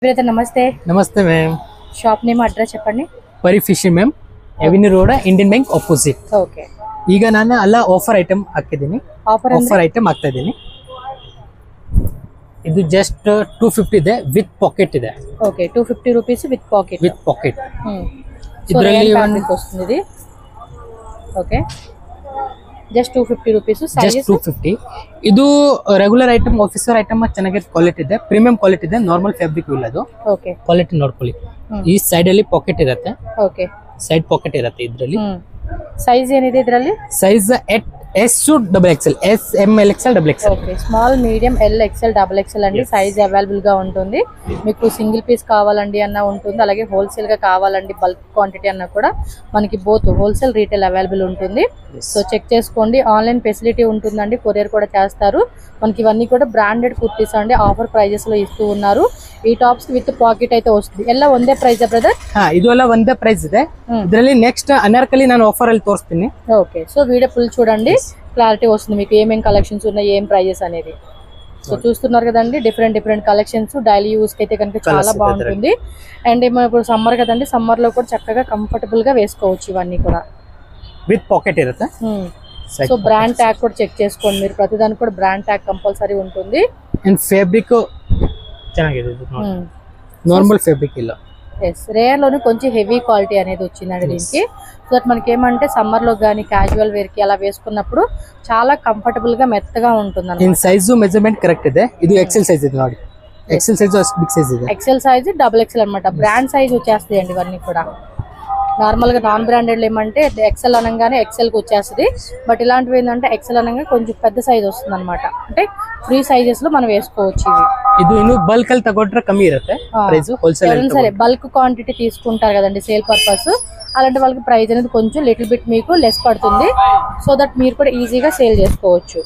Brother नमस्ते। नमस्ते ma'am. Shop name address चेप्पंడి। Pari fishing ma'am, avenue road, Indian bank opposite. Okay, ಈಗ ನಾನು ಅಲ್ಲ ಆಫರ್ ಐಟಮ್ ಹಾಕಿದ್ದೀನಿ। ಆಫರ್ ಐಟಮ್ ಹಾಕ್ತಾ ಇದ್ದೀನಿ। ಇದು ಜಸ್ಟ್ 250 ಇದೆ ವಿತ್ ಪಾಕೆಟ್ ಇದೆ। Okay, 250 rupees with pocket. With pocket ಇದರಲ್ಲಿ ಫ್ಯಾಬ್ರಿಕ್ ವస్తుంది ఇది। Okay, just 250 rupees size 250। ಇದು ರೆಗ್ಯುಲರ್ ಐಟಮ್, ಆಫೀಸರ್ ಐಟಮ್ ಚೆನ್ನಾಗಿ ಕ್ವಾಲಿಟಿ ಇದೆ, ಪ್ರೀಮಿಯಂ ಕ್ವಾಲಿಟಿ ಇದೆ, ನಾರ್ಮಲ್ ಫ್ಯಾಬ್ರಿಕ್ ಇಲ್ಲ ಅದು। ಓಕೆ, ಕ್ವಾಲಿಟಿ ನೋಡ್ಕೊಳ್ಳಿ। ಈ ಸೈಡ್ ಅಲ್ಲಿ ಪಾಕೆಟ್ ಇರುತ್ತೆ। ಓಕೆ, ಸೈಡ್ ಪಾಕೆಟ್ ಇರುತ್ತೆ ಇದರಲ್ಲಿ। ಸೈಜ್ ಏನಿದೆ ಇದರಲ್ಲಿ? Size S to double XL, S M L XL double XL। Okay, small medium L XL double XL అండి సైజ్ అవైలబుల్ గా ఉంటుంది। మీకు సింగిల్ పీస్ కావాలండి అన్న ఉంటుంది, అలాగే హోల్సేల్ గా కావాలండి బల్క్ క్వాంటిటీ అన్న కూడా మనకి బోత్ హోల్సేల్ రీటైల్ అవైలబుల్ ఉంటుంది। సో చెక్ చేసుకోండి, ఆన్లైన్ ఫెసిలిటీ ఉంటుందండి, కొరియర్ కూడా చేస్తారు। మనకి ఇవన్నీ కూడా బ్రాండెడ్ కుర్తీస్ అండి, ఆఫర్ ప్రైజెస్ లో ఇస్తూ ఉన్నారు। ఈ టాప్స్ విత్ పాకెట్ అయితే వస్తుంది। ಎಲ್ಲ ಒಂದೇ ಪ್ರೈಸ್ ಬ್ರದರ್? ಇದು ಎಲ್ಲ ಒಂದೇ ಪ್ರೈಸ್ ಇದೆ। ಇದರಲ್ಲಿ ನೆಕ್ಸ್ಟ್ ಅನಾರ್ಕಲಿ ನಾನು ಆಫರ್ ಅಲ್ಲಿ ತೋರಿಸ್ತೀನಿ। ఓకే, సో వీడియో ఫుల్ చూడండి, క్లారిటీ వస్తుంది మీకు ఏమేం కలెక్షన్స్ ఉన్నాయి, ఏం ప్రైజెస్ అనేది। సో చూస్తున్నారు కదండి, డిఫరెంట్ కలెక్షన్స్ డైలీ యూస్ కి అయితే కనుక చాలా బాగుంటుంది। అండ్ మనం ఇప్పుడు సమ్మర్ కదండి, సమ్మర్ లో కూడా చక్కగా కంఫర్టబుల్ గా వేసుకోవచ్చు ఇవన్నీ కూడా। విత్ పాకెట్ ఇರುತ್ತೆ। సో బ్రాండ్ ట్యాగ్ కూడా చెక్ చేసుకోండి మీరు, ప్రతిదానికి కూడా బ్రాండ్ ట్యాగ్ కంపల్సరీ ఉంటుంది। అండ్ ఫ్యాబ్రిక్ ಚೆನ್ನಾಗಿದೆ, నార్మల్ ఫ్యాబ్రిక్ ಇಲ್ಲ। ఎస్, రేర్ లోనే కొంచెం హెవీ క్వాలిటీ అనేది వచ్చిందండి దీనికి। సో దట్ మనకి ఏమంటే సమ్మర్ లో గానీ క్యాజువల్ వేర్ కి అలా వేసుకున్నప్పుడు చాలా కంఫర్టబుల్ గా మెత్తగా ఉంటుంది అన్నమాట। ఇన్ సైజు మెజర్మెంట్ కరెక్ట్ ಇದೆ। ఇది ఎక్సెల్ సైజ్ ఇది ನೋಡಿ, ఎక్సెల్ సైజ్ బిగ్ సైజ్ ಇದೆ। ఎక్సెల్ సైజ్ డబుల్ ఎక్సెల్ అన్నమాట, బ్రాండ్ సైజ్ వచ్చేస్తాయి అండి ఇవన్నీ కూడా। నార్మల్ గా నాన్ బ్రాండెడ్ ఏమంటే ఎక్సెల్ అనగానే ఎక్సెల్ కి వచ్చేస్తుంది, బట్ ఇలాంటివి ఏంటంటే ఎక్సెల్ అనగా కొంచెం పెద్ద సైజ్ వస్తుంది అనమాట, అంటే ఫ్రీ సైజెస్ లో మనం వేసుకోవచ్చు ఇవి। ఇది ఇನ್ನು బల్క్ ಅಲ್ಲಿ ತಗೊಂಡ್ರೆ కಮ್ಮಿ ఇರುತ್ತೆ ప్రైస్, హోల్సేల్ ఎవరైనా సరే బల్క్ క్వాంటిటీ తీసుకుంటారు కదండి సేల్ పర్పస్, అలాంటి వాళ్ళకి ప్రైస్ అనేది కొంచెం లిటిల్ బిట్ మీకు లెస్ పడుతుంది, సో దట్ మీరు కూడా ఈజీగా సేల్ చేసుకోవచ్చు।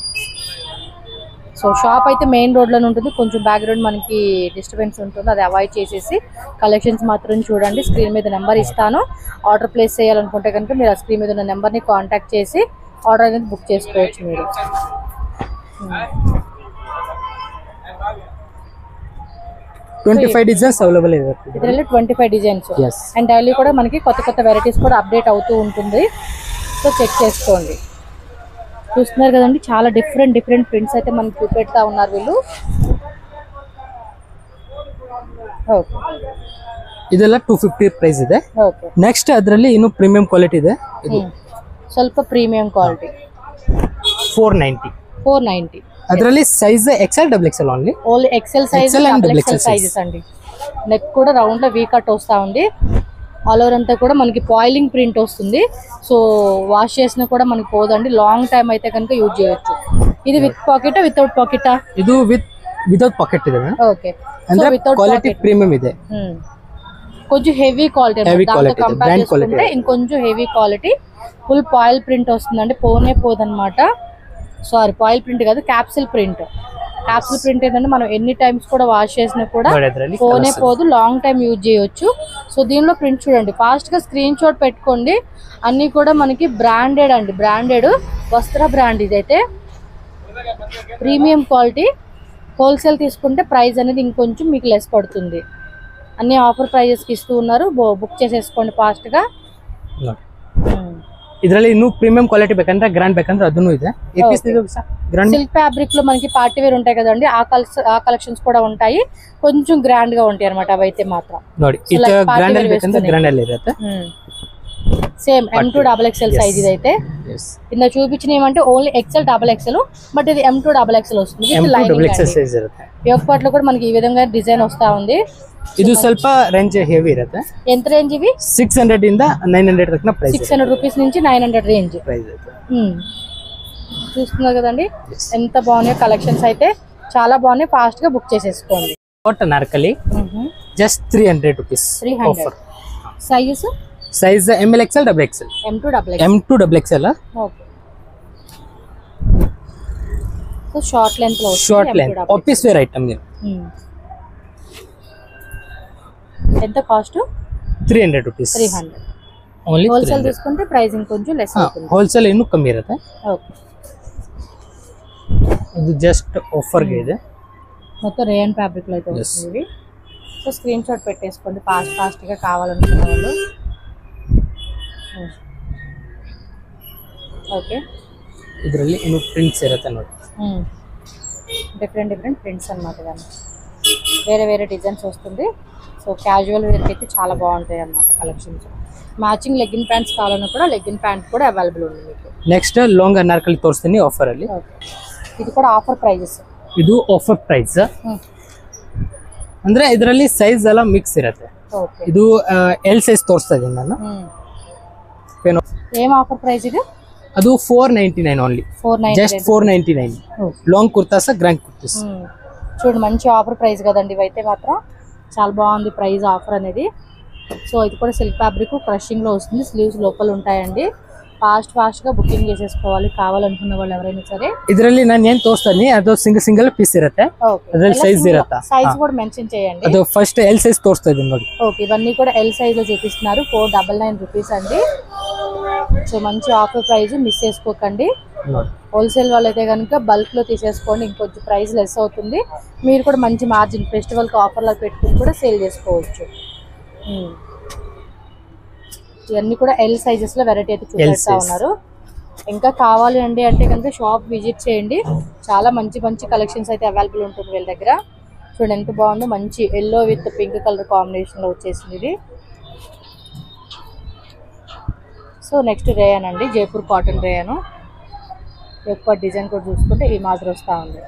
సో షాప్ అయితే మెయిన్ రోడ్ లోనే ఉంటుంది, కొంచెం బ్యాక్గ్రౌండ్ మనకి డిస్టర్బెన్స్ ఉంటుంది, అది అవాయిడ్ చేసేసి కలెక్షన్స్ మాత్రం చూడండి। స్క్రీన్ మీద నెంబర్ ఇస్తాను, ఆర్డర్ ప్లేస్ చేయాలనుకుంటే కనుక మీరు ఆ స్క్రీన్ మీద ఉన్న నెంబర్ని కాంటాక్ట్ చేసి ఆర్డర్ అనేది బుక్ చేసుకోవచ్చు మీరు। 25 డిజైన్స్ అవైలబుల్ ಇದೆ ಇದರಲ್ಲಿ 25 డిజైన్స్ అండ్ డైలీ కూడా మనకి కొత్త వెరైటీస్ కూడా అప్డేట్ అవుతూ ఉంటుంది, సో చెక్ చేసుకోండి। చూస్తున్నారు కదండి, చాలా డిఫరెంట్ ప్రింట్స్ అయితే మనకి చూపెడతా ఉన్నారు వీళ్ళు। ఓకే, ಇದೆಲ್ಲ 250 ಪ್ರೈಸ್ ಇದೆ। ಓಕೆ, ನೆಕ್ಸ್ಟ್ ಅದರಲ್ಲಿ ಇನ್ನು ಪ್ರೀಮಿಯಂ ಕ್ವಾಲಿಟಿ ಇದೆ, ಇದು ಸ್ವಲ್ಪ ಪ್ರೀಮಿಯಂ ಕ್ವಾಲಿಟಿ 490 ಅದರಲ್ಲಿ size XL double XL only XL size double XL sizes అండి। నెక్ కూడా రౌండ్ లో వీ కట్ వస్తా ఉంది, ఆల్ ఓవర్ అంతా కూడా మనకి పాయిలింగ్ ప్రింట్ వస్తుంది, సో వాష్ చేసినా కూడా మనకి పోదండి, లాంగ్ టైం అయితే కనుక యూజ్ చేయొచ్చు। ఇది విత్ పాకెట్ వితౌట్ పాకెటా? ಇದು వితౌట్ పాకెట్ ಇದೆ। ఓకే, ಅಂದ್ರೆ వితౌట్ క్వాలిటీ ప్రీమియం ಇದೆ, కొంచెం హెవీ క్వాలిటీ దాంతో కంపేర్ చేసుకుంటే ఇంకొంచెం heavy quality, full foil print వస్తుందండి, పోనే పోదన్నమాట। సారీ, పాయిల్ ప్రింట్ కాదు, క్యాప్సిల్ ప్రింట్ ఏంటంటే మనం ఎన్ని టైమ్స్ కూడా వాష్ చేసినా కూడా పోనే పోదు, లాంగ్ టైం యూజ్ చేయొచ్చు। సో దీనిలో ప్రింట్ చూడండి, ఫాస్ట్ గా స్క్రీన్ షాట్ పెట్టుకోండి, అన్ని కూడా మనకి బ్రాండెడ్ అండి, బ్రాండెడ్ వస్త్ర బ్రాండ్, ఇదైతే ప్రీమియం క్వాలిటీ। హోల్సేల్ తీసుకుంటే ప్రైస్ అనేది ఇంకొంచెం మీకు లెస్ పడుతుంది, అన్ని ఆఫర్ ప్రైజెస్ కి ఇస్తూ ఉన్నారు, బుక్ చేసేసుకోండి ఫాస్ట్ గా। ಇದರಲ್ಲಿ ಇನ್ನು ಪ್ರೀಮಿಯಂ ಕ್ವಾಲಿಟಿ ಬೇಕಂದ್ರೆ ಗ್ರಾಂಡ್ ಬೇಕಂದ್ರೆ ಅದನ್ನು ಇದೆ। సిల్క్ ఫ్యాబ్రిక్ లో మనకి పార్టీ వేర్ ఉంటాయి కదండి, ఆ కలెక్షన్స్ కూడా ఉంటాయి, కొంచెం గ్రాండ్ గా ఉంటాయి అనమాట అవైతే మాత్రం। ನೋಡಿ ಇದು ಗ್ರಾಂಡ್ ಅಲ್ಲಿ ಬೇಕಂದ್ರೆ ಗ್ರಾಂಡ್ ಅಲ್ಲಿ ಇರುತ್ತೆ, same M2 double XL size ఇదైతే। ఇందా చూపించిన ఏమంటే only XL double XL, but ఇది M2 డబుల్ XL వస్తుంది విత్ లైనింగ్। యోగపాట్లో కూడా మనకి ఈ విధంగా డిజైన్ వస్తా ఉంది। ಇದು ಸ್ವಲ್ಪ ರೇಂಜ್ ಹೆವಿ ಇರುತ್ತೆ। ఎంత రేంజ్ ఇవి? 600 ಇಂದ 900 ತನಕ ಪ್ರೈಸ್, 600 రూపీస్ నుంచి 900 రేంజ్ ప్రైస్ అయితే। చూస్తున్నారు కదండి ఎంత బాగున్నాయి కలెక్షన్స్, అయితే చాలా బాగున్నాయి, ఫాస్ట్ గా బుక్ చేసేసుకోండి। కాటన్ అర్కలి just 300 rupees 300 size ML XL double XL M2 double XL। Okay, so short length లో ఆఫీస్ వేర్ ఐటమ్ ఇది। ఎంత కాస్ట్? 300 rupees, 300 only. హోల్సేల్ తీసుకుంటే ప్రైసింగ్ కొంచెం లెస్ అవుతుంది, హోల్సేల్ ಇನ್ನೂ ಕಮ್ಮಿ ಇರುತ್ತೆ। ఓకే, ಇದು ಜಸ್ಟ್ ಆಫರ್ ಗೆ ಇದೆ, మొత్తం రేయన్ ఫ్యాబ్రిక్ లో అయితే వస్తుంది। సో స్క్రీన్ షాట్ పెట్టేసుకోండి ఫాస్ట్గా కావాలనుకున్న వాళ్ళు. ಓಕೆ, ಇದರಲ್ಲಿ ಇನ್ನು ಪ್ರಿಂಟ್ಸ್ ಇರುತ್ತೆ ನೋಡಿ. డిఫరెంట్ ప్రింట్స్ అన్నమాట. దాన్ని వేరే డిజైన్స్ వస్తుంది. సో క్యాజువల్ వేర్కి అయితే చాలా బాగుంటాయి అన్నమాట కలెక్షన్స్. మ్యాచింగ్ లెగ్గిన్ ప్యాంట్స్ కావాలన్నా కూడా లెగ్గిన్ ప్యాంట్ కూడా అవైలబుల్ ఉంది మీకు. ನೆಕ್ಸ್ಟ್ ಲಾಂಗ್ ಅನಾರ್ಕಲಿ ತೋರಿಸ್ತೀನಿ ಆಫರ್ ಅಲ್ಲಿ. ఇది కూడా ಆಫರ್ ಪ್ರೈಸಸ್. ಇದು ಆಫರ್ ಪ್ರೈಸ್ ಅಂದ್ರೆ ಇದರಲ್ಲಿ ಸೈಜ್ ಎಲ್ಲ ಮಿಕ್ಸ್ ಇರುತ್ತೆ. ಇದು ಎಲ್ ಸೈಜ್ ತೋರಿಸ್ತಾ ಇದ್ದೀನಿ ನಾನು. ఏం ఆఫర్ ప్రైస్ ఇది? ಅದು 499 only. Just 499 long kurtas, grand kurtas. చూడండి మంచి ఆఫర్ ప్రైస్ కదండి. ఇవైతే మాత్రం చాలా బాగుంది ప్రైస్ ఆఫర్ అనేది. సో ఇది కూడా సిల్క్ ఫ్యాబ్రిక్ క్రషింగ్ లో వస్తుంది. స్లీవ్స్ లోపల ఉంటాయండి. ఫాస్ట్ గా బుకింగ్ చేసేసుకోవాలి కావాలనుకున్న వాళ్ళు ఎవరైనా సరే. ಇದರಲ್ಲಿ ನಾನು ಏನು ತೋರಿಸ್ತೀನಿ ಅದು ಸಿಂಗಲ್ ಪೀಸ್ ಇರುತ್ತೆ. ಅದರಲ್ಲಿ ಸೈಜ್ ಇರುತ್ತೆ. సైజ్ కూడా మెన్షన్ చేయండి. ಅದು ఫస్ట్ ఎల్ సైజ్ తోరిస్తా ಇದೀನಿ ನೋಡಿ. ఓకే, ఇవన్నీ కూడా ఎల్ సైజ్ లో చూపిస్తున్నారు. 499 రూపీస్ అండి. సో మంచి ఆఫర్ ప్రైస్, మిస్ చేసుకోకండి. హోల్సేల్ వాళ్ళైతే కనుక బల్క్ లో తీసేసుకోండి, ఇంకొంచెం ప్రైస్ లెస్ అవుతుంది. మీరు కూడా మంచి మార్జిన్ ఫెస్టివల్ కి ఆఫర్ లో పెట్టుకుని కూడా సేల్ చేసుకోవచ్చు. ఇవన్నీ కూడా ఎల్ సైజెస్ లో వెరైటీ అయితే చూపిస్తా ఉన్నారు. ఇంకా కావాలి అంటే కనుక షాప్ విజిట్ చేయండి. చాలా మంచి కలెక్షన్స్ అయితే అవైలబుల్ ఉంటుంది వీళ్ళ దగ్గర. చూడండి ఎంత బాగుందో, మంచి yellow with pink colour combination లో వచ్చేసింది ఇది. సో నెక్స్ట్ రేయన్ అండి, జైపూర్ కాటన్ రేయన్. ఎక్కువ డిజైన్ కూడా చూసుకుంటే ఈ మాదిరి వస్తూ ఉంది.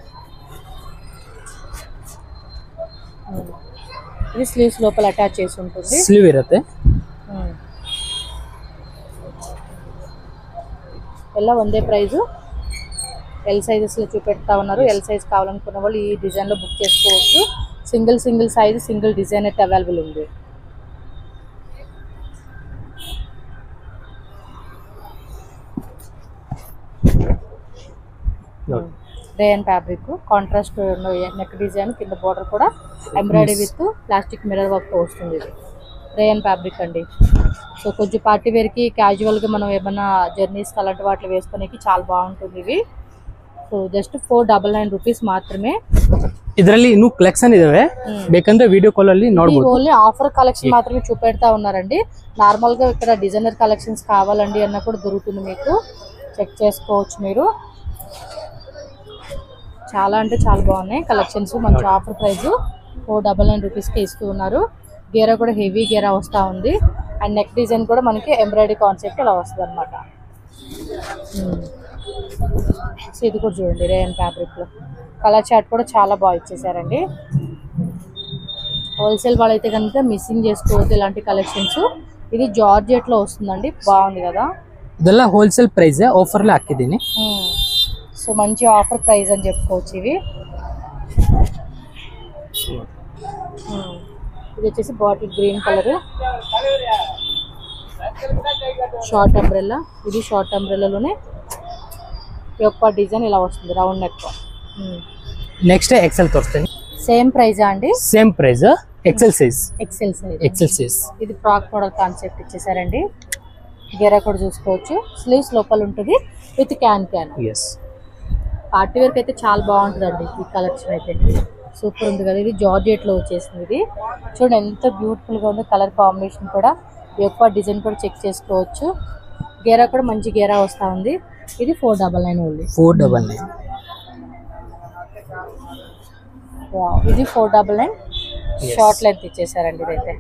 ఇది స్లీవ్స్ లోపల అటాచ్ చేసి ఉంటుంది. స్లీవ్ ఇರುತ್ತೆ. ಎಲ್ಲ ಒಂದೇ ప్రైస్. ఎల్ సైజెస్ లో చూపెడతా ఉన్నారు. ఎల్ సైజ్ కావాలనుకున్న వాళ్ళు ఈ డిజైన్ లో బుక్ చేసుకోవచ్చు. సింగిల్ సైజ్, సింగిల్ డిజైన్ అయితే అవైలబుల్ ఉంది. Rayon fabric contrast neck design, కింద బోర్డర్ కూడా embroidery with plastic mirror work తో వస్తుంది. ఇది రేయన్ ఫ్యాబ్రిక్ అండి. సో కొంచెం పార్టీ వేర్కి క్యాజువల్గా మనం ఏమన్నా జర్నీస్ అలాంటి వాటిలో వేసుకునేకి చాలా బాగుంటుంది ఇవి. సో జస్ట్ 499 రూపీస్ మాత్రమే. ಇದರಲ್ಲಿ ಇನ್ನೂ ಕಲೆಕ್ಷನ್ ಇದಾವೆ, ಬೇಕಂದ್ರೆ ವಿಡಿಯೋ ಕಾಲ್ ಅಲ್ಲಿ ನೋಡಬಹುದು. ఓన్లీ ఆఫర్ కలెక్షన్ మాత్రమే చూపెడతా ఉన్నారండి. నార్మల్ గా ఇక్కడ డిజైనర్ కలెక్షన్స్ కావాలండి అన్న కూడా దొరుకుతుంది, మీకు చెక్ చేసుకోవచ్చు మీరు. చాలా అంటే చాలా బాగున్నాయి కలెక్షన్స్. మంచి ఆఫర్ ప్రైస్ 499 రూపీస్కి ఇస్తూ ఉన్నారు. గేరా కూడా హెవీ గేరా వస్తూ ఉంది. అండ్ నెక్ డిజైన్ కూడా మనకి ఎంబ్రాయిడరీ కాన్సెప్ట్ అలా వస్తుంది అనమాట. సో ఇది కూడా చూడండి రేయన్ ఫ్యాబ్రిక్లో కలర్ చార్ట్ కూడా చాలా బాగా ఇచ్చేసారండి. హోల్సేల్ వాళ్ళైతే కనుక మిస్సింగ్ చేసుకోవద్దు ఇలాంటి కలెక్షన్స్. ఇది జార్జెట్లో వస్తుందండి, బాగుంది కదా. ಇದೆಲ್ಲ ಹೋಲ್ಸೇಲ್ ಪ್ರೈಸ್, ಆಫರ್ లో ಹಾಕಿದ್ದೀನಿ. సో మంచి ఆఫర్ ప్రైస్ అని చెప్పుకోవచ్చు ఇవి. ఇది వచ్చేసి bottle green colour short umbrella. ఇది షార్ట్ అంబ్రెల్లాలోనే యొక్క డిజైన్ ఇలా వస్తుంది, రౌండ్ నెక్. నెక్స్ట్ ఎక్సెల్ తోరిస్తాను. సేమ్ ప్రైజా అండి? Same price, XL size. XL size. ఇది ఫ్రాక్ మోడల్ కాన్సెప్ట్ ఇచ్చేసారండి. గెరా కూడా చూసుకోవచ్చు. స్లీవ్స్ లోపల ఉంటుంది విత్ క్యాన్. పార్టీ వేర్కి అయితే చాలా బాగుంటుందండి ఈ కలెక్షన్ అయితే. సూపర్ ఉంది కదా. ఇది జార్జెట్లో వచ్చేసింది. ఇది చూడండి ఎంత బ్యూటిఫుల్గా ఉందో, కలర్ కాంబినేషన్ కూడా. ఎక్కువ డిజైన్ కూడా చెక్ చేసుకోవచ్చు. గేరా కూడా మంచి గేరా వస్తూ ఉంది. ఇది 499 ఓన్లీ. 499. ఇది 499 షార్ట్ లెంత్ ఇచ్చేసారండి ఇదైతే.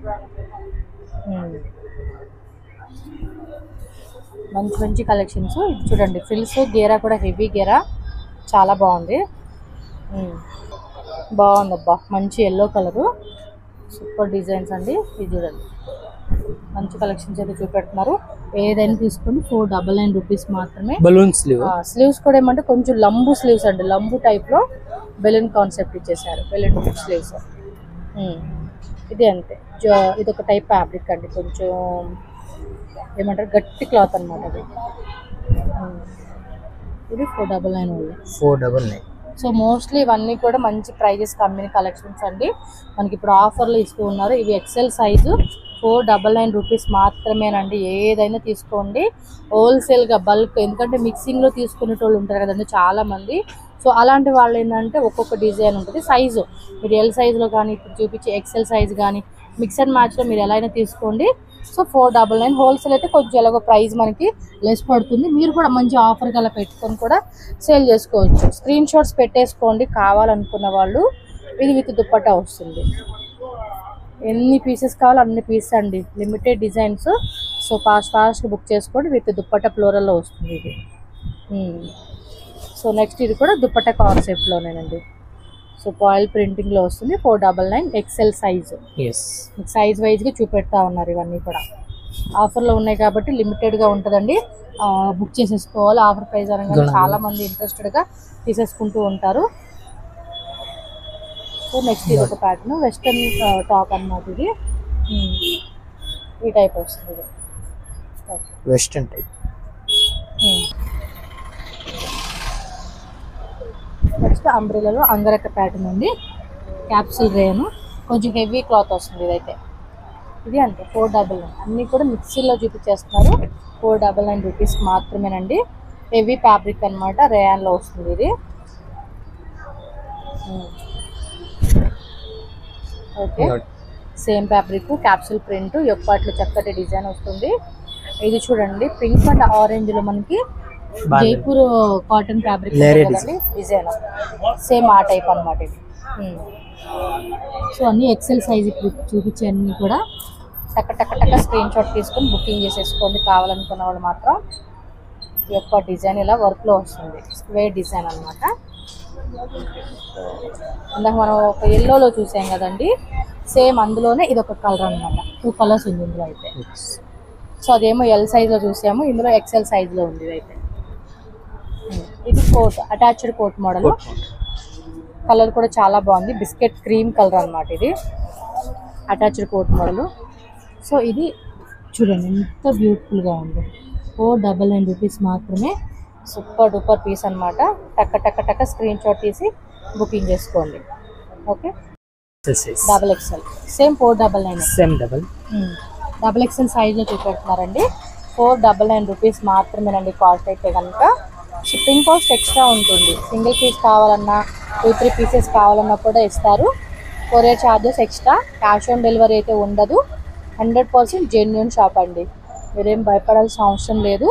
మంచి కలెక్షన్స్. ఇది చూడండి ఫ్రిల్స్, గేరా కూడా హెవీ గేరా, చాలా బాగుంది. బాగుందబ్బా, మంచి ఎల్లో కలరు, సూపర్ డిజైన్స్ అండి. ఇది చూడండి మంచి కలెక్షన్స్ అయితే చూపెడుతున్నారు. ఏదైనా తీసుకొని 499 రూపీస్ మాత్రమే. Balloon slew. స్లీవ్స్ కూడా ఏమంటే కొంచెం లంబు స్లీవ్స్ అండి, లంబు టైప్ లో బెలూన్ కాన్సెప్ట్ ఇచ్చేసారు. Balloon sleeves. ఇది అంతే. ఇది ఒక టైప్ ఫ్యాబ్రిక్ అండి, కొంచెం ఏమంటారు గట్టి క్లాత్ అనమాట అది. ఇది 499 ఓన్లీ. 499. సో మోస్ట్లీ ఇవన్నీ కూడా మంచి ప్రైజెస్ కమ్మిన కలెక్షన్స్ అండి. మనకి ఇప్పుడు ఆఫర్లు ఇస్తూ ఉన్నారు. ఇవి ఎక్సెల్ సైజు 499 రూపీస్ మాత్రమేనండి. ఏదైనా తీసుకోండి హోల్సేల్గా బల్క్, ఎందుకంటే మిక్సింగ్లో తీసుకునేటోళ్ళు ఉంటారు కదండి చాలా మంది. సో అలాంటి వాళ్ళు ఏంటంటే ఒక్కొక్క డిజైన్ ఉంటుంది. సైజు మీరు ఎల్ సైజులో కానీ ఇప్పుడు చూపించే ఎక్సెల్ సైజ్ కానీ మిక్స్ అండ్ మ్యాచ్లో మీరు ఎలా అయినా తీసుకోండి. సో 499. హోల్సేల్ అయితే కొంచెం ఎలాగో ప్రైస్ మనకి లెస్ పడుతుంది. మీరు కూడా మంచి ఆఫర్ గల పెట్టుకొని కూడా సేల్ చేసుకోవచ్చు. స్క్రీన్ షాట్స్ పెట్టేసుకోండి కావాలనుకున్న వాళ్ళు. ఇది విత్ దుప్పట్టా వస్తుంది. ఎన్ని పీసెస్ కావాలో అన్ని పీసెస్ అండి, లిమిటెడ్ డిజైన్స్. సో ఫాస్ట్గా బుక్ చేసుకోండి. విత్ దుప్పట్టా ఫ్లోరల్లో వస్తుంది ఇది. సో నెక్స్ట్ ఇది కూడా దుప్పట్టా కాన్సెప్ట్లోనేనండి. సో పాయిల్ ప్రింటింగ్లో వస్తుంది. 499 ఎక్సెల్ సైజు. సైజ్ వైజ్గా చూపెడతా ఉన్నారు. ఇవన్నీ కూడా ఆఫర్లో ఉన్నాయి కాబట్టి లిమిటెడ్గా ఉంటుందండి. బుక్ చేసేసుకోవాలి. ఆఫర్ ప్రైస్ అనగానే చాలామంది ఇంట్రెస్టెడ్గా తీసేసుకుంటూ ఉంటారు. సో నెక్స్ట్ ఇది ఒక ప్యాటర్న్ వెస్టర్న్ టాప్ అన్నమాట. ఇది ఈ టైప్ వస్తుంది. Western type. నెక్స్ట్ అంబ్రెల్లాలో అంగరక్క ప్యాటర్న్ ఉంది. క్యాప్సిల్ రేను కొంచెం హెవీ క్లాత్ వస్తుంది. ఇదైతే ఇది అంతే 499. అన్నీ కూడా మిక్సీలో చూపించేస్తున్నారు. 499 రూపీస్ మాత్రమేనండి. హెవీ ఫ్యాబ్రిక్ అనమాట. రేయాన్లో వస్తుంది ఇది. Okay, same fabric capsule print యొక్కట్లో చక్కటి డిజైన్ వస్తుంది. ఇది చూడండి పింక్ అండ్ ఆరెంజ్ లో మనకి Jaipur cotton fabric design same ఆ టైప్ అనమాట ఇది. సో అన్ని ఎక్సెల్ సైజ్ చూపించే అన్ని కూడా టక్క స్క్రీన్ షాట్ తీసుకొని బుకింగ్ చేసేసుకోండి కావాలనుకున్న వాళ్ళు మాత్రం. ఈ యొక్క డిజైన్ ఇలా వర్క్లో వస్తుంది. స్క్వేర్ డిజైన్ అనమాట. ఇందాక మనం ఒక ఎల్లోలో చూసాం కదండి, సేమ్ అందులోనే ఇది ఒక కలర్ అనమాట. 2 కలర్స్ ఉంది ఇందులో అయితే. సో అదేమో ఎల్ సైజ్లో చూసాము, ఇందులో ఎక్సెల్ సైజ్లో ఉంది ఇదైతే. ఇది coat, attached coat model. Colour కూడా చాలా బాగుంది. బిస్కెట్ క్రీమ్ కలర్ అనమాట ఇది. Attached coat model. సో ఇది చూడండి ఎంత బ్యూటిఫుల్గా ఉంది. 499 రూపీస్ మాత్రమే. సూపర్ డూపర్ పీస్ అనమాట. టక్క స్క్రీన్ షాట్ తీసి బుకింగ్ చేసుకోండి. Okay, double XL same 499. Same double XL సైజ్లో చూపెడుతున్నారండి. 499 రూపీస్ మాత్రమేనండి కాస్ట్ అయితే కనుక. షిప్పింగ్ కాస్ట్ ఎక్స్ట్రా ఉంటుంది. సింగిల్ పీస్ కావాలన్నా 2-3 పీసెస్ కావాలన్నా కూడా ఇస్తారు. Courier charges extra. Cash on delivery అయితే ఉండదు. 100% జెన్యూన్ షాప్ అండి. మీరేం భయపడాల్సిన అవసరం లేదు.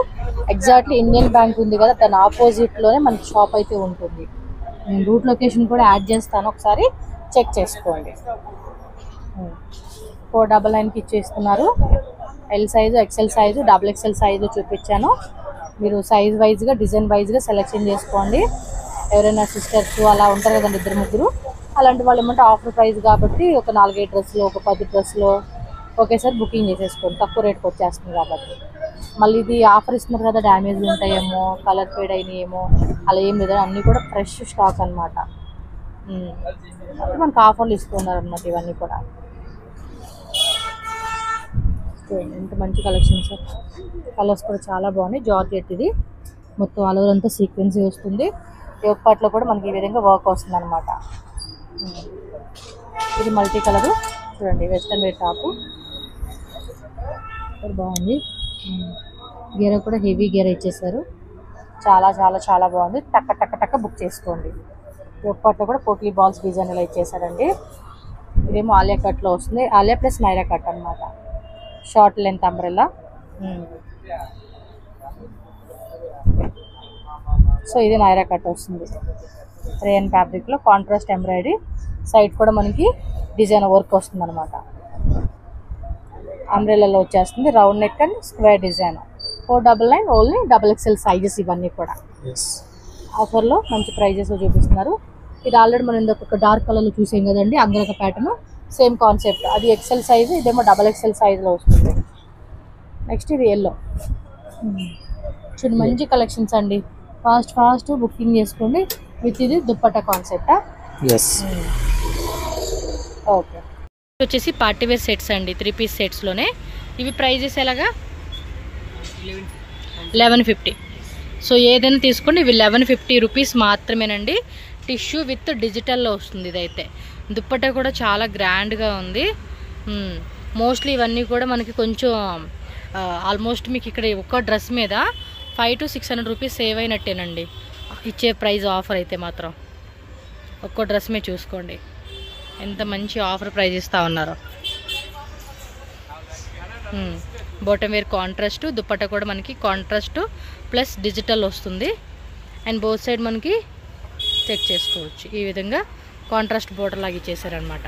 ఎగ్జాక్ట్లీ ఇండియన్ బ్యాంక్ ఉంది కదా, దాని ఆపోజిట్లోనే మనకి షాప్ అయితే ఉంటుంది. నేను రూట్ లొకేషన్ కూడా యాడ్ చేస్తాను, ఒకసారి చెక్ చేసుకోండి. 499కి ఇచ్చేస్తున్నారు. L size, XL size, double XL size చూపించాను. మీరు సైజ్ వైజ్గా డిజైన్ వైజ్గా సెలెక్షన్ చేసుకోండి. ఎవరైనా సిస్టర్స్ అలా ఉంటారు కదండి, 2-3, అలాంటి వాళ్ళు ఏమంటే ఆఫర్ ప్రైస్ కాబట్టి ఒక 4-5 డ్రెస్సులు, ఒక 10 డ్రెస్సులు ఒకేసారి బుకింగ్ చేసేసుకోండి. తక్కువ రేట్కి వచ్చేస్తుంది కాబట్టి. మళ్ళీ ఇది ఆఫర్ ఇస్తున్నారు కదా, డ్యామేజ్లు ఉంటాయేమో, కలర్ ఫేడ్ అయినాయేమో, అలా ఏం లేదు. అన్నీ కూడా ఫ్రెష్ స్టాక్ అనమాట. మనకు ఆఫర్లు ఇస్తున్నారు అనమాట ఇవన్నీ కూడా. ఎంత మంచి కలెక్షన్స్. కలర్స్ కూడా చాలా బాగున్నాయి. జార్జెట్ ఇది మొత్తం ఆల్ ఓవర్ అంతా సీక్వెన్స్ వస్తుంది. యోగపాట్లో కూడా మనకి ఈ విధంగా వర్క్ వస్తుంది అనమాట. ఇది మల్టీ కలరు చూడండి, వెస్టర్న్ వేర్ టాపు బాగుంది. గేర కూడా హెవీ గేర ఇచ్చేసారు. చాలా చాలా చాలా బాగుంది. టక్క బుక్ చేసుకోండి. యోగపాట్లో కూడా పోట్లీ బాల్స్ డిజైన్ ఇలా ఇచ్చేసారండి. ఇదేమో ఆలియా కట్లో వస్తుంది. ఆలియా ప్లస్ నైరా కట్ అనమాట. Short length umbrella. సో ఇది నైరా కట్ వస్తుంది. రేయన్ ఫ్యాబ్రిక్లో కాంట్రాస్ట్ ఎంబ్రాయిడరీ. సైడ్ కూడా మనకి డిజైన్ వర్క్ వస్తుంది అనమాట. అంబ్రెల్లాలో వచ్చేస్తుంది. Round neck and square design. 499 only double XL sizes ఇవన్నీ కూడా ఆఫర్లో మంచి ప్రైజెస్ చూపిస్తున్నారు. ఇది ఆల్రెడీ మనం ఇంకొక డార్క్ కలర్లో చూసాం కదండి, అంగరక ప్యాటర్న్. Same concept. అది ఎక్సెల్ సైజు, ఇదేమో డబల్ ఎక్స్ఎల్ సైజులో వస్తుంది. నెక్స్ట్ ఇది ఎల్లో. చూడండి మంచి కలెక్షన్స్ అండి. ఫాస్ట్ బుకింగ్ చేసుకోండి. విత్ ఇది దుప్పట్టా కాన్సెప్టా? ఓకే. వచ్చేసి పార్టీ వేర్ సెట్స్ అండి, 3 పీస్ సెట్స్లోనే. ఇవి ప్రైజెస్ ఎలాగా 1150. సో ఏదైనా తీసుకోండి. ఇవి 1150 రూపీస్ మాత్రమేనండి. టిష్యూ విత్ డిజిటల్లో వస్తుంది ఇదైతే. దుప్పట్టా కూడా చాలా గ్రాండ్గా ఉంది. మోస్ట్లీ ఇవన్నీ కూడా మనకి కొంచెం ఆల్మోస్ట్ మీకు ఇక్కడ ఒక్క డ్రెస్ మీద 500 to 600 రూపీస్ సేవ్ అయినట్టేనండి. ఇచ్చే ప్రైస్ ఆఫర్ అయితే మాత్రం ఒక్కో డ్రెస్ మీద చూసుకోండి ఎంత మంచి ఆఫర్ ప్రైస్ ఇస్తూ ఉన్నారో. బాటమ్ వేర్ కాంట్రాస్ట్, దుపట్టా కూడా మనకి కాంట్రాస్ట్ ప్లస్ డిజిటల్ వస్తుంది. అండ్ బోత్ సైడ్ మనకి చెక్ చేసుకోవచ్చు. ఈ విధంగా కాంట్రాస్ట్ బోర్డర్ లాగా ఇచ్చేసారనమాట.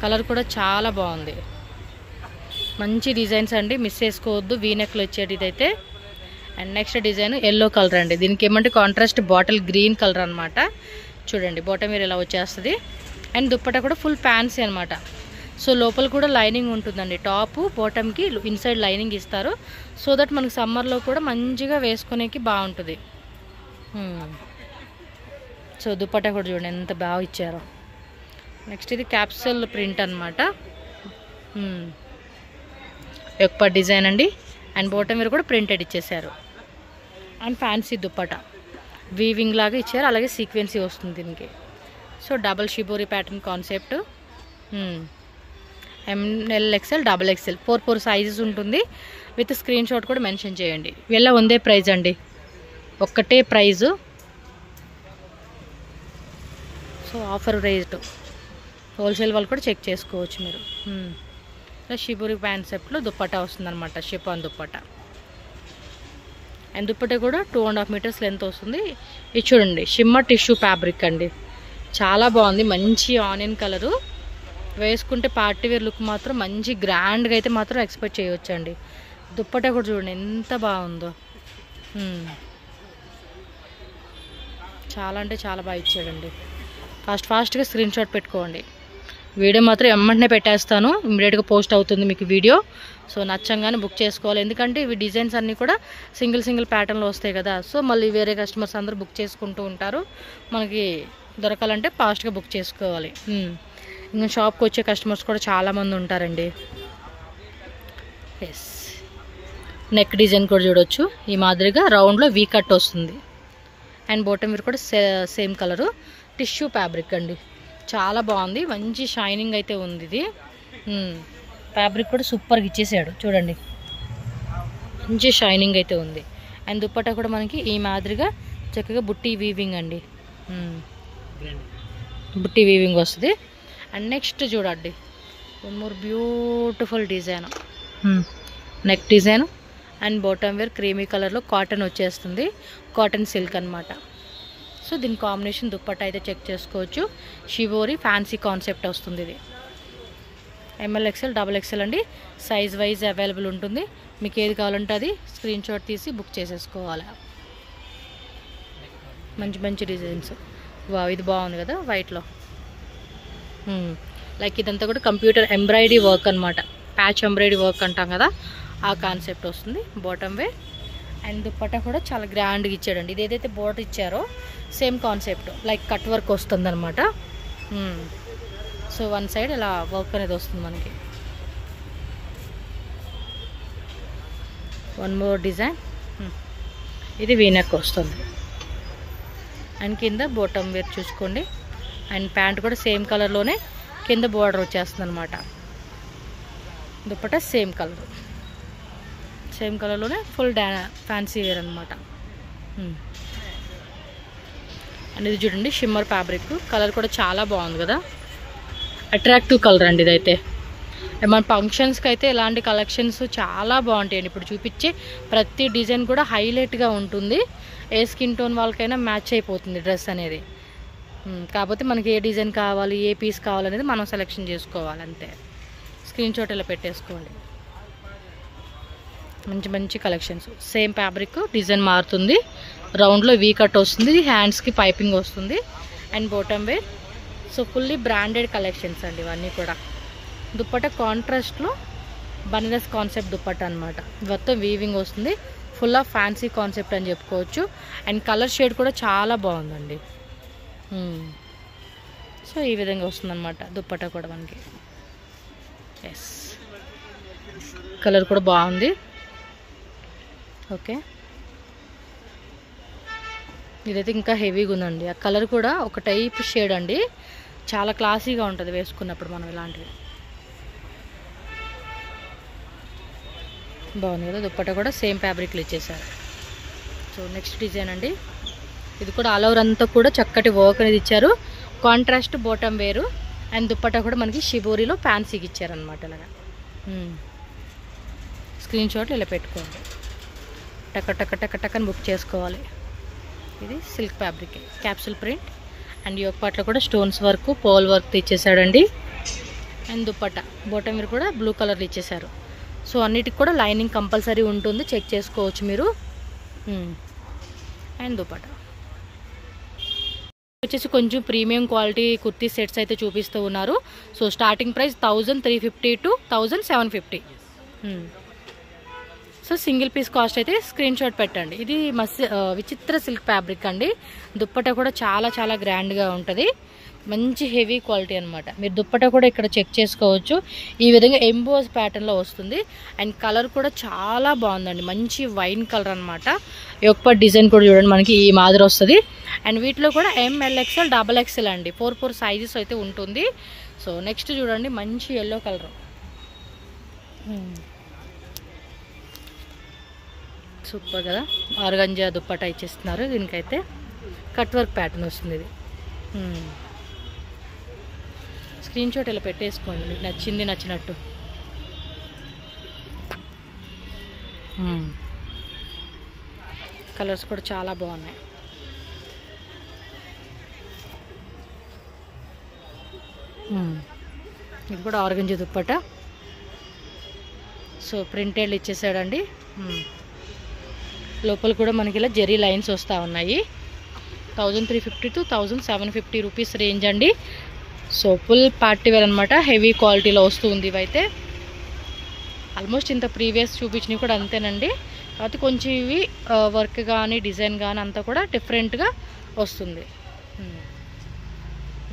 కలర్ కూడా చాలా బాగుంది, మంచి డిజైన్స్ అండి, మిస్ చేసుకోవద్దు. వీనెక్లో వచ్చేది ఇదైతే. And next design yellow colour అండి. దీనికి ఏమంటే కాంట్రాస్ట్ బాటిల్ గ్రీన్ కలర్ అనమాట. చూడండి బాటమ్ వేర్ ఇలా వచ్చేస్తుంది. అండ్ దుప్పట్టా కూడా ఫుల్ ఫ్యాన్సీ అనమాట. సో లోపల కూడా లైనింగ్ ఉంటుందండి. టాప్ బాటమ్కి ఇన్సైడ్ లైనింగ్ ఇస్తారు. సో దట్ మనకి సమ్మర్లో కూడా మంచిగా వేసుకునేకి బాగుంటుంది. సో దుప్పట్టా కూడా చూడండి ఎంత బాగా ఇచ్చారో. నెక్స్ట్ ఇది క్యాప్సూల్ ప్రింట్ అనమాట. యొక్క డిజైన్ అండి. అండ్ బాటమ్ వేర్ కూడా ప్రింటెడ్ ఇచ్చేసారు. అండ్ ఫ్యాన్సీ దుప్పట్టా వీవింగ్ లాగా ఇచ్చారు, అలాగే సీక్వెన్సీ వస్తుంది దీనికి. So double shibori pattern concept. ML XL XXL 4 sizes ఉంటుంది. విత్ స్క్రీన్ షాట్ కూడా మెన్షన్ చేయండి. వీళ్ళ ఉందే ప్రైజ్ అండి, ఒక్కటే price. So offer rate wholesale వాళ్ళు కూడా చెక్ చేసుకోవచ్చు మీరు. షిబోరి కాన్సెప్ట్లో దుప్పట్టా వస్తుందన్నమాట, షిఫాన్ దుప్పట్టా. అండ్ దుప్పట్టా కూడా 2.5 మీటర్స్ లెంత్ వస్తుంది. ఇది చూడండి షిమ్మర్ టిష్యూ ఫ్యాబ్రిక్ అండి, చాలా బాగుంది. మంచి ఆనియన్ కలరు, వేసుకుంటే పార్టీ వేర్ లుక్ మాత్రం మంచి గ్రాండ్గా అయితే మాత్రం ఎక్స్పెక్ట్ చేయవచ్చు అండి. దుప్పట్టా కూడా చూడండి ఎంత బాగుందో. చాలా అంటే చాలా బాగా ఇచ్చాడండి. ఫాస్ట్గా స్క్రీన్ షాట్ పెట్టుకోండి. వీడియో మాత్రం ఎమ్మంటనే పెట్టేస్తాను, ఇమ్మీడియట్గా పోస్ట్ అవుతుంది మీకు వీడియో. సో నచ్చంగానే బుక్ చేసుకోవాలి, ఎందుకంటే ఇవి డిజైన్స్ అన్నీ కూడా సింగిల్ ప్యాటర్న్లో వస్తాయి కదా. సో మళ్ళీ వేరే కస్టమర్స్ అందరూ బుక్ చేసుకుంటూ ఉంటారు, మనకి దొరకాలంటే ఫాస్ట్గా బుక్ చేసుకోవాలి. ఇంకా షాప్కి వచ్చే కస్టమర్స్ కూడా చాలామంది ఉంటారండి. ఎస్, నెక్ డిజైన్ కూడా చూడవచ్చు. ఈ మాదిరిగా రౌండ్లో వీ కట్ వస్తుంది. అండ్ బాటమ్ వేర్ కూడా సేమ్ కలరు, టిష్యూ ఫ్యాబ్రిక్ అండి, చాలా బాగుంది. మంచి షైనింగ్ అయితే ఉంది ఇది. ఫ్యాబ్రిక్ కూడా సూపర్గా ఇచ్చేసాడు చూడండి, మంచి షైనింగ్ అయితే ఉంది. అండ్ దుప్పట్టా కూడా మనకి ఈ మాదిరిగా చక్కగా బుట్టి వీవింగ్ అండి, బుట్టి వీవింగ్ వస్తుంది. అండ్ నెక్స్ట్ చూడండి one more beautiful design, neck design. And bottom wear creamy కలర్లో కాటన్ వచ్చేస్తుంది, కాటన్ సిల్క్ అనమాట. సో దీని కాంబినేషన్ దుప్పట్టా అయితే చెక్ చేసుకోవచ్చు. షివోరి ఫ్యాన్సీ కాన్సెప్ట్ వస్తుంది. ఇది ML XL XXL అండి, సైజ్ వైజ్ అవైలబుల్ ఉంటుంది. మీకు ఏది కావాలంటే అది స్క్రీన్ షాట్ తీసి బుక్ చేసేసుకోవాలి. మంచి డిజైన్స్. వా, ఇది బాగుంది కదా వైట్లో. లైక్ ఇదంతా కూడా కంప్యూటర్ ఎంబ్రాయిడరీ వర్క్ అనమాట, ప్యాచ్ ఎంబ్రాయిడరీ వర్క్ అంటాం కదా, ఆ కాన్సెప్ట్ వస్తుంది. బాటమ్ వే అండ్ దుప్పట్టా కూడా చాలా గ్రాండ్గా ఇచ్చాడండి. ఇది ఏదైతే బోర్డర్ ఇచ్చారో same concept, like cut work వస్తుంది అనమాట. సో వన్ సైడ్ ఇలా వర్క్ అనేది వస్తుంది మనకి. వన్ మోర్ డిజైన్, ఇది వీనెక్ వస్తుంది. అండ్ కింద బాటమ్ వేర్ చూసుకోండి. అండ్ ప్యాంట్ కూడా సేమ్ కలర్లోనే కింద బోర్డర్ వచ్చేస్తుంది అనమాట. దుప్పట్టా సేమ్ కలర్లోనే ఫుల్ ఫ్యాన్సీ వేర్ అనమాట. అండ్ ఇది చూడండి షిమ్మర్ ఫ్యాబ్రిక్, కలర్ కూడా చాలా బాగుంది కదా, అట్రాక్టివ్ కలర్ అండి ఇదైతే. మన ఫంక్షన్స్కి అయితే ఇలాంటి కలెక్షన్స్ చాలా బాగుంటాయండి. ఇప్పుడు చూపించే ప్రతి డిజైన్ కూడా హైలైట్గా ఉంటుంది, ఏ స్కిన్ టోన్ వాళ్ళకైనా మ్యాచ్ అయిపోతుంది డ్రెస్ అనేది. కాకపోతే మనకి ఏ డిజైన్ కావాలి, ఏ పీస్ కావాలనేది మనం సెలెక్షన్ చేసుకోవాలి అంతే. స్క్రీన్ షాట్ ఇలా పెట్టేసుకోండి. మంచి కలెక్షన్స్, సేమ్ ఫ్యాబ్రిక్, డిజైన్ మారుతుంది, రౌండ్లో వీ కట్ వస్తుంది, హ్యాండ్స్కి పైపింగ్ వస్తుంది. And bottom wear. So fully branded collections అండి ఇవన్నీ కూడా. దుప్పట్టా కాంట్రాస్ట్లో బనారస్ కాన్సెప్ట్ దుప్పట్టా అనమాట, మొత్తం వీవింగ్ వస్తుంది, ఫుల్ ఆఫ్ ఫ్యాన్సీ కాన్సెప్ట్ అని చెప్పుకోవచ్చు. అండ్ కలర్ షేడ్ కూడా చాలా బాగుందండి. సో ఈ విధంగా వస్తుందన్నమాట దుప్పట్టా కూడా మనకి. ఎస్, కలర్ కూడా బాగుంది. ఓకే, ఇదైతే ఇంకా హెవీగా ఉందండి. ఆ కలర్ కూడా ఒక టైప్ షేడ్ అండి, చాలా క్లాసీగా ఉంటుంది వేసుకున్నప్పుడు మనం ఇలాంటివి. బాగుంది కదా, దుప్పట్టా కూడా సేమ్ ఫ్యాబ్రిక్లు ఇచ్చేసారు. సో నెక్స్ట్ డిజైన్ అండి, ఇది కూడా ఆల్ ఓవర్ అంతా కూడా చక్కటి వర్క్ అనేది ఇచ్చారు. కాంట్రాస్ట్ బాటమ్ వేరు అండ్ దుప్పట్టా కూడా మనకి షిబోరిలో ఫ్యాన్సీకి ఇచ్చారనమాట. అలాగా స్క్రీన్ షాట్ ఇలా పెట్టుకోండి. టక టక టక టకని బుక్ చేసుకోవాలి. ఇది silk fabric capsule print and yoke పార్ట్లో కూడా స్టోన్స్ వర్క్ పోల్ వర్క్ ఇచ్చేసాడండి. అండ్ దుప్పట్టా బాటమ్ వేర్ కూడా బ్లూ కలర్లో ఇచ్చేసారు. సో అన్నిటికి కూడా లైనింగ్ కంపల్సరీ ఉంటుంది, చెక్ చేసుకోవచ్చు మీరు. అండ్ దుప్పట్టా వచ్చేసి కొంచెం ప్రీమియం క్వాలిటీ కుర్తీ సెట్స్ అయితే చూపిస్తూ ఉన్నారు. So starting price 1350 to 1750. So single piece cost అయితే స్క్రీన్ షాట్ పెట్టండి. ఇది విచిత్ర సిల్క్ ఫ్యాబ్రిక్ అండి. దుప్పట్టా కూడా చాలా చాలా గ్రాండ్గా ఉంటుంది, మంచి హెవీ క్వాలిటీ అనమాట. మీరు దుప్పట్టా కూడా ఇక్కడ చెక్ చేసుకోవచ్చు. ఈ విధంగా ఎంబోస్ ప్యాటర్న్లో వస్తుంది అండ్ కలర్ కూడా చాలా బాగుందండి, మంచి వైన్ కలర్ అనమాట. యొక్క డిజైన్ కూడా చూడండి మనకి ఈ మాదిరి వస్తుంది. అండ్ వీటిలో కూడా MLXL XXL అండి, 4 సైజెస్ అయితే ఉంటుంది. సో నెక్స్ట్ చూడండి మంచి ఎల్లో కలర్, సూపర్ కదా. ఆర్గంజా దుప్పట్టా ఇచ్చేస్తున్నారు. దీనికైతే కట్ వర్క్ ప్యాటర్న్ వస్తుంది. ఇది స్క్రీన్ షాట్ ఇలా పెట్టేసుకోండి మీకు నచ్చింది నచ్చినట్టు. కలర్స్ కూడా చాలా బాగున్నాయి. ఇది కూడా ఆర్గంజా దుప్పట్టా. సో ప్రింటెడ్ ఇచ్చేసాడండి. లోపల కూడా మనకి ఇలా జెరీ లైన్స్ వస్తూ ఉన్నాయి. 1350 to 1750 రూపీస్ రేంజ్ అండి. సో ఫుల్ పార్టీ వేర్ అనమాట, హెవీ క్వాలిటీలో వస్తుంది. ఇవైతే ఆల్మోస్ట్ ఇంత ప్రీవియస్ చూపించినవి కూడా అంతేనండి. కాబట్టి కొంచెం ఇవి వర్క్ కానీ డిజైన్ కానీ అంతా కూడా డిఫరెంట్గా వస్తుంది.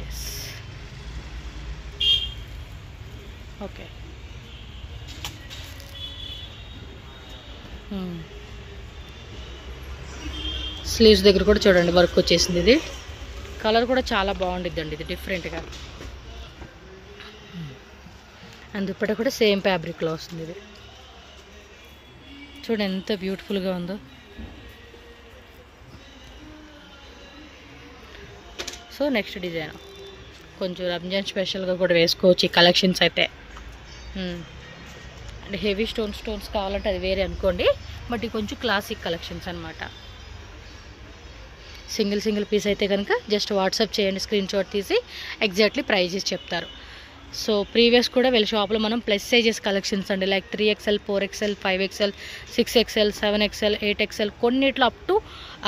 Yes okay. స్లీవ్స్ దగ్గర కూడా చూడండి వర్క్ వచ్చేసింది. ఇది కలర్ కూడా చాలా బాగుండిద్దండి, ఇది డిఫరెంట్గా. అండ్ దుప్పట్టా కూడా సేమ్ ఫ్యాబ్రిక్లో వస్తుంది. ఇది చూడండి ఎంత బ్యూటిఫుల్గా ఉందో. సో నెక్స్ట్ డిజైన్ కొంచెం రంజాన్ స్పెషల్గా కూడా వేసుకోవచ్చు ఈ కలెక్షన్స్ అయితే. అంటే హెవీ స్టోన్స్ కావాలంటే అది వేరే అనుకోండి, బట్ ఇది కొంచెం క్లాసిక్ కలెక్షన్స్ అనమాట. సింగిల్ పీస్ అయితే కనుక జస్ట్ వాట్సాప్ చేయండి, స్క్రీన్ షాట్ తీసి ఎగ్జాక్ట్లీ ప్రైజెస్ చెప్తారు. సో ప్రీవియస్ కూడా వీళ్ళ షాప్లో మనం ప్లస్ సైజెస్ కలెక్షన్స్ అండి, like 3XL 4XL 5XL 6XL 7XL 8XL కొన్నిట్లో అప్ టు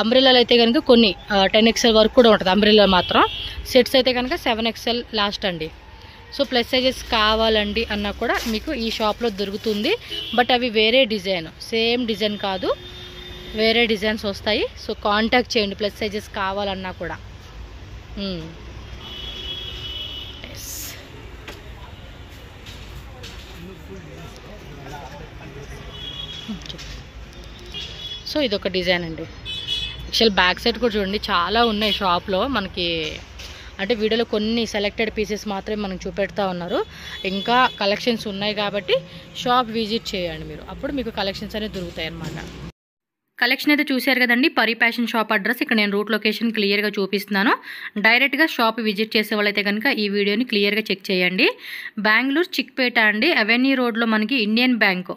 అంబ్రెల్లాలు అయితే కనుక కొన్ని 10XL వరకు కూడా ఉంటుంది. అంబ్రెల్లా మాత్రం సెట్స్ అయితే కనుక 7XL లాస్ట్ అండి. సో ప్లస్ సైజెస్ కావాలండి అన్నా కూడా మీకు ఈ షాప్లో దొరుకుతుంది. బట్ అవి వేరే డిజైన్, సేమ్ డిజైన్ కాదు, వేరే డిజైన్స్ వస్తాయి. సో కాంటాక్ట్ చేయండి ప్లస్ సైజెస్ కావాలన్నా కూడా. సో ఇదొక డిజైన్ అండి. యాక్చువల్ బ్యాక్ సైడ్ కూడా చూడండి చాలా ఉన్నాయి షాప్లో మనకి. అంటే వీడియోలో కొన్ని సెలెక్టెడ్ పీసెస్ మాత్రమే మనకు చూపెడతా ఉన్నారు. ఇంకా కలెక్షన్స్ ఉన్నాయి కాబట్టి షాప్ విజిట్ చేయండి మీరు, అప్పుడు మీకు కలెక్షన్స్ అనేవి దొరుకుతాయి అన్నమాట. కలెక్షన్ అయితే చూశారు కదండి. పరి ఫ్యాషన్ షాప్ అడ్రస్ ఇక్కడ నేను రూట్ లొకేషన్ క్లియర్గా చూపిస్తున్నాను. డైరెక్ట్గా షాప్ విజిట్ చేసే వాళ్ళైతే కనుక ఈ వీడియోని క్లియర్గా చెక్ చేయండి. బెంగళూరు చిక్పేట అండి, అవెన్యూ రోడ్లో మనకి Indian bank,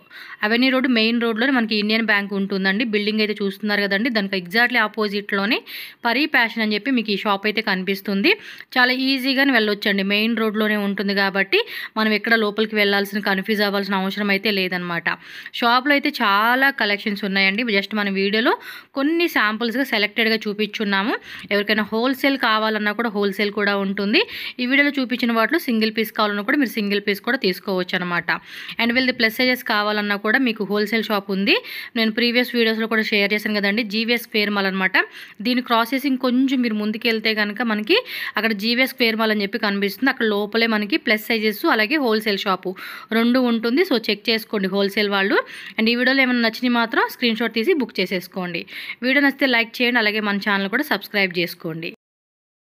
avenue road main రోడ్లోనే మనకి ఇండియన్ బ్యాంక్ ఉంటుందండి. బిల్డింగ్ అయితే చూస్తున్నారు కదండి, దానికి ఎగ్జాక్ట్లీ ఆపోజిట్లోనే పరి ఫ్యాషన్ అని చెప్పి మీకు ఈ షాప్ అయితే కనిపిస్తుంది. చాలా ఈజీగానే వెళ్ళొచ్చండి, మెయిన్ రోడ్లోనే ఉంటుంది కాబట్టి మనం ఎక్కడ లోపలికి వెళ్ళాల్సిన కన్ఫ్యూజ్ అవ్వాల్సిన అవసరం అయితే లేదనమాట. షాప్లో అయితే చాలా కలెక్షన్స్ ఉన్నాయండి. జస్ట్ మనం వీడియోలో కొన్ని శాంపుల్స్గా సెలెక్టెడ్గా చూపించున్నాము. ఎవరికైనా హోల్సేల్ కావాలన్నా కూడా హోల్సేల్ కూడా ఉంటుంది. ఈ వీడియోలో చూపించిన వాటిలో సింగిల్ పీస్ కావాలన్నా కూడా మీరు సింగిల్ పీస్ కూడా తీసుకోవచ్చు అనమాట. అండ్ వీళ్ళది ప్లస్ సైజెస్ కావాలన్నా కూడా మీకు హోల్సేల్ షాప్ ఉంది. నేను ప్రీవియస్ వీడియోస్లో కూడా షేర్ చేశాను కదండి, జీవీఎస్ స్క్వేర్ మాల్ అనమాట. దీని క్రాసెసింగ్ కొంచెం మీరు ముందుకు వెళ్తే కనుక మనకి అక్కడ జీవీఎస్ స్క్వేర్ మాల్ అని చెప్పి కనిపిస్తుంది. అక్కడ లోపలే మనకి ప్లస్ సైజెస్ అలాగే హోల్సేల్ షాపు రెండు ఉంటుంది. సో చెక్ చేసుకోండి హోల్సేల్ వాళ్ళు. అండ్ ఈ వీడియోలో ఏమైనా నచ్చినవి మాత్రం స్క్రీన్ షాట్ తీసి బుక్ చేసేసుకోండి. వీడియో నచ్చితే లైక్ చేయండి, అలాగే మన ఛానల్ కూడా సబ్స్క్రైబ్ చేసుకోండి.